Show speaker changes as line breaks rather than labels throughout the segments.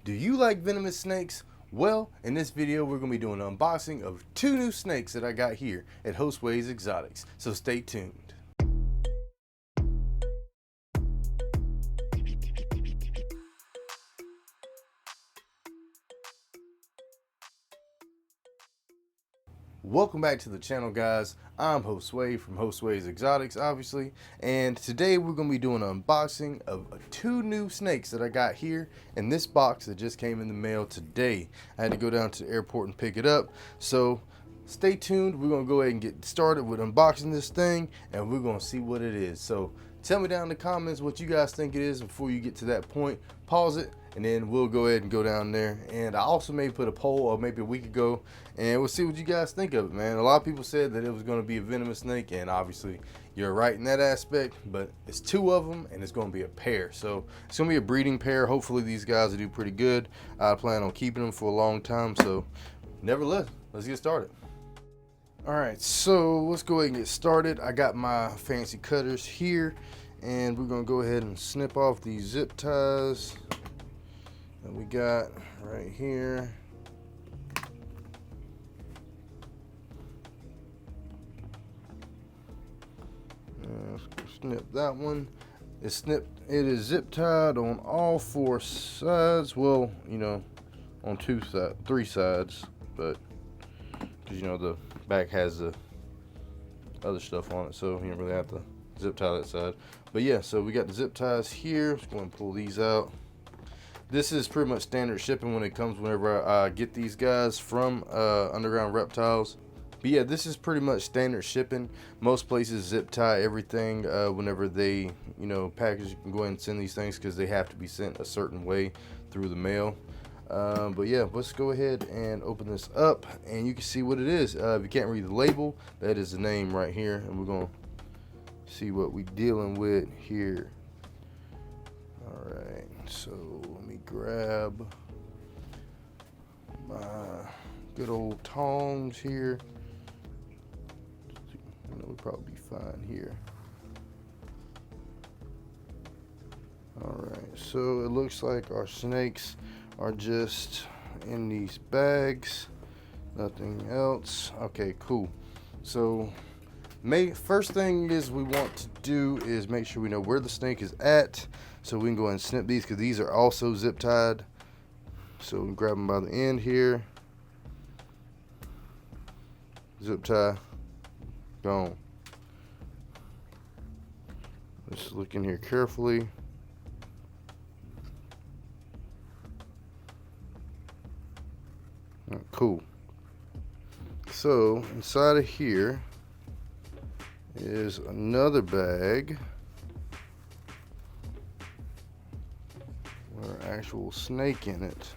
Do you like venomous snakes? Well, in this video we're going to be doing an unboxing of 2 new snakes that I got here at Josue's Exotics, so stay tuned. Welcome back to the channel, guys. I'm Josue from Josue's Exotics, obviously, and today we're going to be doing an unboxing of 2 new snakes that I got here in this box that just came in the mail today. I had to go down to the airport and pick it up, so stay tuned. We're going to go ahead and get started with unboxing this thing, and we're going to see what it is. So tell me down in the comments what you guys think it is before you get to that point. Pause it, and then we'll go ahead and go down there. And I also may put a poll, or maybe a week ago, and we'll see what you guys think of it, man. A lot of people said that it was going to be a venomous snake, and obviously you're right in that aspect, but it's 2 of them, and it's going to be a pair. So it's going to be a breeding pair. Hopefully these guys will do pretty good. I plan on keeping them for a long time, so nevertheless, let's get started. Alright, so let's go ahead and get started. I got my fancy cutters here, and we're going to go ahead and snip off these zip ties that we got right here. Snip that one. It's snipped. It is zip tied on all 4 sides. Well, you know, on 3 sides, but because you know the back has the other stuff on it, so you don't really have to zip tie that side. But yeah, so we got the zip ties here. Let's go and pull these out. This is pretty much standard shipping when it comes whenever I get these guys from Underground Reptiles. But yeah, this is pretty much standard shipping. Most places zip tie everything whenever they, you know, package. You can go ahead and send these things because they have to be sent a certain way through the mail. But yeah, let's go ahead and open this up, and you can see what it is. If you can't read the label, that is the name right here, and we're gonna see what we're dealing with here. All right, so let me grab my good old tongs here. We'll probably be fine here. All right, so it looks like our snakes are just in these bags, nothing else. Okay, cool. So first thing is we want to do is make sure we know where the snake is at, so we can go ahead and snip these, because these are also zip tied. So we can grab them by the end here, zip tie, gone. Let's look in here carefully. Cool. So inside of here is another bag with an actual snake in it.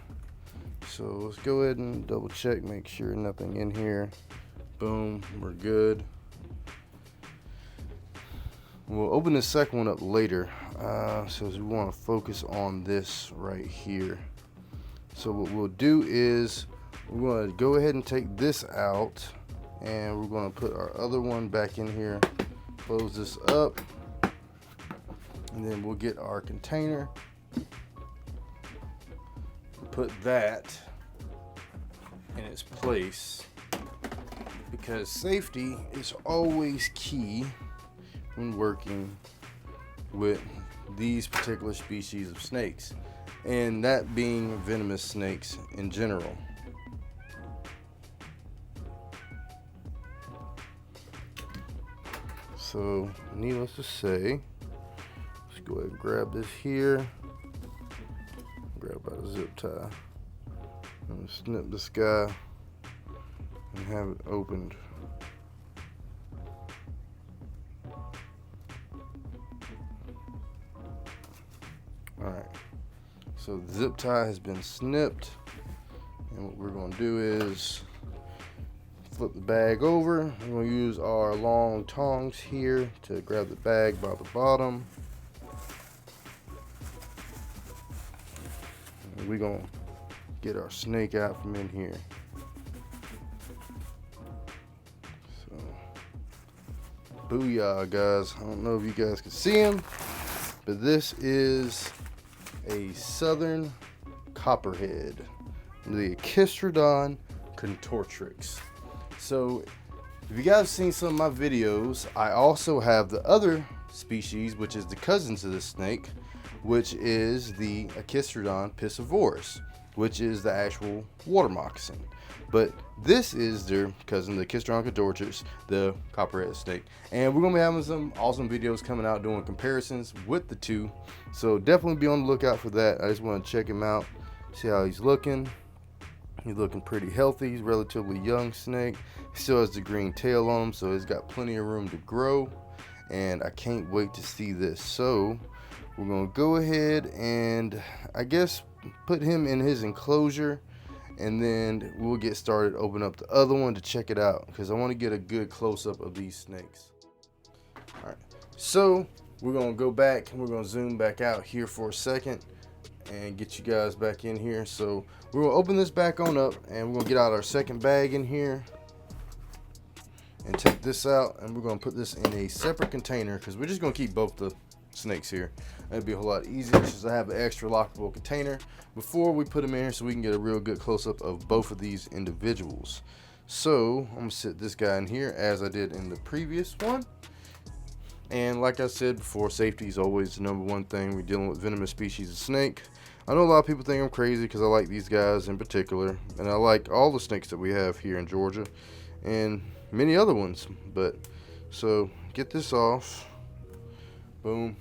So let's go ahead and double check, make sure nothing in here. Boom, we're good. We'll open the second one up later, so we want to focus on this right here. So what we'll do is we're going to go ahead and take this out, and we're going to put our other one back in here, close this up, and then we'll get our container, put that in its place, because safety is always key when working with these particular species of snakes, and that being venomous snakes in general. So needless to say, let's go ahead and grab this here, grab out a zip tie, and snip this guy and have it opened. Alright, so the zip tie has been snipped, and what we're going to do is flip the bag over. We're going to use our long tongs here to grab the bag by the bottom. And we're going to get our snake out from in here. So, booyah, guys. I don't know if you guys can see him, but this is a southern copperhead, the Echistrodon contortrix. So if you guys have seen some of my videos, I also have the other species, which is the cousin to this snake, which is the Echistrodon piscivorus, which is the actual water moccasin. But this is their cousin, the Echistrodon contortrix, the copperhead snake. And we're going to be having some awesome videos coming out doing comparisons with the two. So definitely be on the lookout for that. I just want to check him out, see how he's looking. He's looking pretty healthy. He's a relatively young snake. He still has the green tail on him, so he's got plenty of room to grow. And I can't wait to see this. So we're going to go ahead and I guess put him in his enclosure, and then we'll get started, open up the other one to check it out, because I want to get a good close-up of these snakes. All right, so we're going to go back and we're going to zoom back out here for a second and get you guys back in here. So we're going to open this back on up, and we're going to get out our second bag in here and take this out, and we're going to put this in a separate container, because we're just going to keep both the snakes here. That'd be a whole lot easier since I have an extra lockable container before we put them in here, so we can get a real good close-up of both of these individuals. So I'm gonna sit this guy in here as I did in the previous one. And like I said before, safety is always the number one thing. We're dealing with venomous species of snake. I know a lot of people think I'm crazy because I like these guys in particular, and I like all the snakes that we have here in Georgia and many other ones. But so get this off, boom,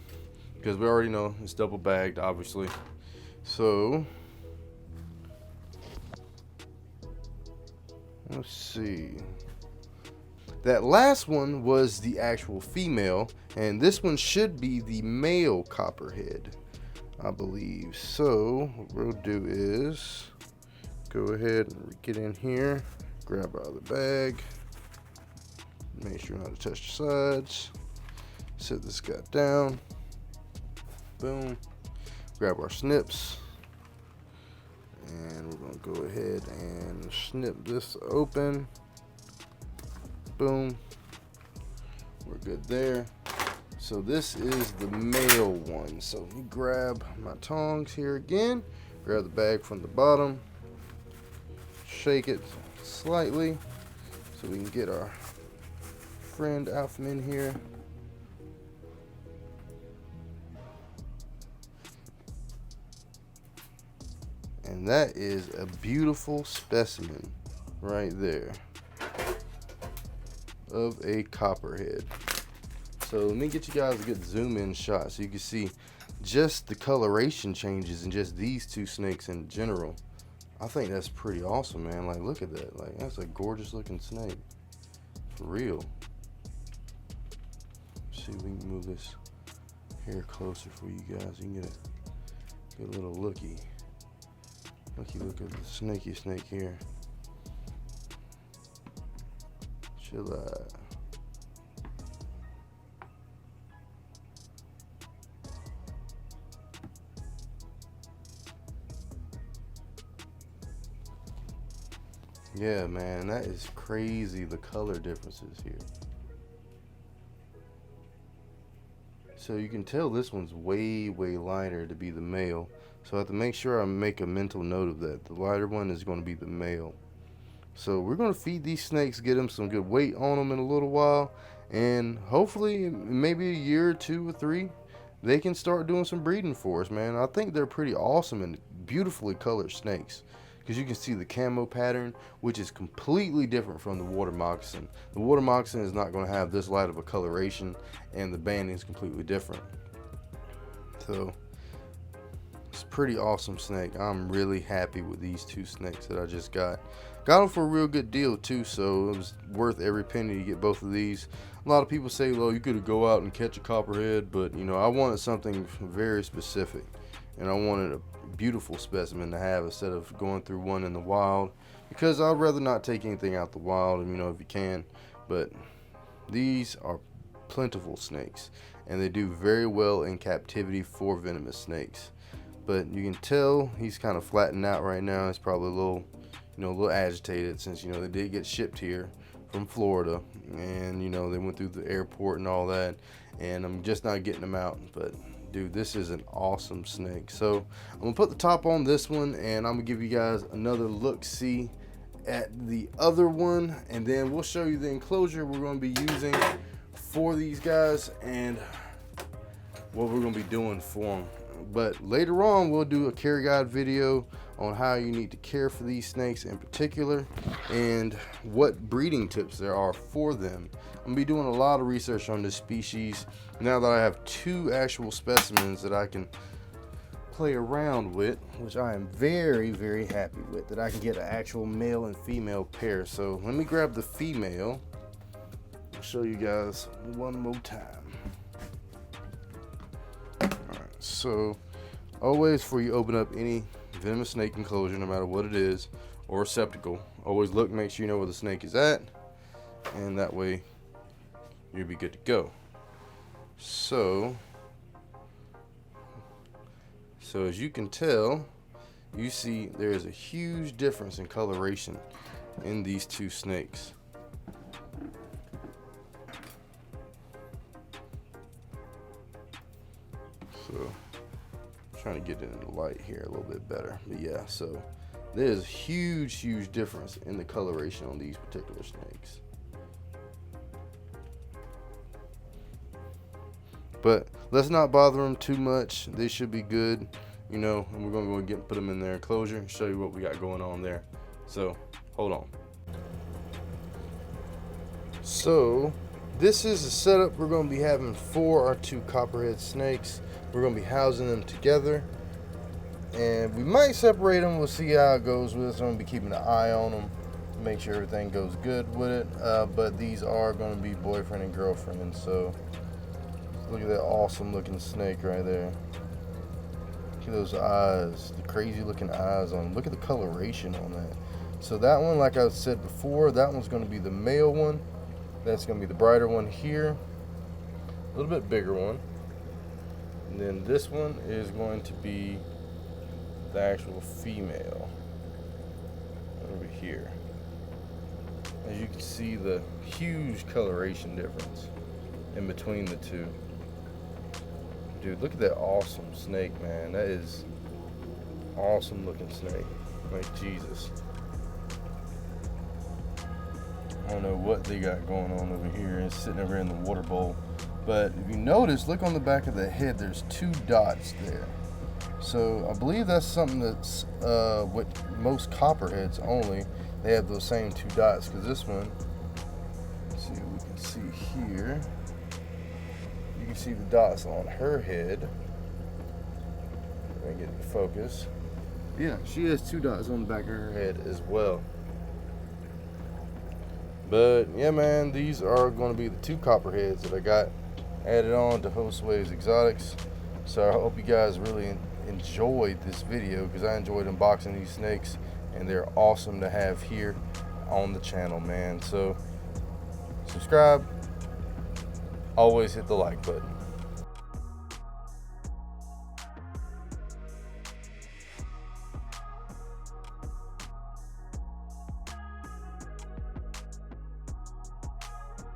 because we already know it's double bagged, obviously. So let's see. That last one was the actual female, and this one should be the male copperhead, I believe. So what we'll do is go ahead and get in here, grab our other bag, make sure not to touch the sides, set this guy down, boom, grab our snips, and we're gonna go ahead and snip this open. Boom, we're good there. So this is the male one. So let me grab my tongs here again, grab the bag from the bottom, shake it slightly so we can get our friend out from in here. And that is a beautiful specimen right there of a copperhead. So let me get you guys a good zoom in shot so you can see just the coloration changes in just these two snakes in general. I think that's pretty awesome, man. Like, look at that. Like, that's a gorgeous looking snake for real. Let's see if we can move this hair closer for you guys. You can get a good little looky look at the snaky snake here. Chill out. Yeah, man, that is crazy, the color differences here. So you can tell this one's way lighter to be the male. So I have to make sure I make a mental note of that. The lighter one is going to be the male. So we're going to feed these snakes, get them some good weight on them in a little while, and hopefully maybe a year or 2 or 3 they can start doing some breeding for us, man. I think they're pretty awesome and beautifully colored snakes, because you can see the camo pattern, which is completely different from the water moccasin. The water moccasin is not going to have this light of a coloration, and the banding is completely different. So it's a pretty awesome snake. I'm really happy with these two snakes that I just got. Got them for a real good deal too, so it was worth every penny to get both of these. A lot of people say, well, you could go out and catch a copperhead, but you know, I wanted something very specific, and I wanted a beautiful specimen to have instead of going through one in the wild, because I'd rather not take anything out the wild, you know, if you can. But these are plentiful snakes, and they do very well in captivity for venomous snakes. But you can tell he's kind of flattened out right now. He's probably a little, you know, a little agitated, since, you know, they did get shipped here from Florida, and you know, they went through the airport and all that, and I'm just not getting them out. But Dude, this is an awesome snake. So I'm gonna put the top on this one, and I'm gonna give you guys another look-see at the other one, and then we'll show you the enclosure we're gonna be using for these guys and what we're gonna be doing for them. But later on, we'll do a care guide video on how you need to care for these snakes in particular and what breeding tips there are for them. I'm gonna be doing a lot of research on this species now that I have 2 actual specimens that I can play around with, which I am very, very happy with, that I can get an actual male and female pair. So let me grab the female. I'll show you guys one more time. Alright, so always before you open up any venomous snake enclosure, no matter what it is, or receptacle, always look, make sure you know where the snake is at, and that way you'll be good to go. So as you can tell, you see there is a huge difference in coloration in these 2 snakes. So trying to get it in the light here a little bit better, but yeah, so there's a huge difference in the coloration on these particular snakes. But let's not bother them too much. They should be good, you know, and we're gonna go put them in their enclosure and show you what we got going on there. So hold on. So this is the setup we're going to be having for our 2 copperhead snakes. We're going to be housing them together, and we might separate them. We'll see how it goes with us. I'm going to be keeping an eye on them to make sure everything goes good with it. But these are going to be boyfriend and girlfriend. So look at that awesome looking snake right there. Look at those eyes, the crazy looking eyes on them. Look at the coloration on that. So that one, like I said before, that one's going to be the male one. That's going to be the brighter one here, a little bit bigger one. And then this one is going to be the actual female over here. As you can see, the huge coloration difference in between the 2. Dude, look at that awesome snake, man. That is awesome looking snake. Like Jesus. I don't know what they got going on over here. It's sitting over in the water bowl. But if you notice, look on the back of the head, there's 2 dots there. So I believe that's something that's with most copperheads only. They have those same 2 dots, because this one, let's see what we can see here. You can see the dots on her head. Let me get it to focus. Yeah, she has 2 dots on the back of her head as well. But yeah, man, these are going to be the 2 copperheads that I got added on to Josue's Exotics. So I hope you guys really enjoyed this video, because I enjoyed unboxing these snakes, and they're awesome to have here on the channel, man. So subscribe, always hit the like button.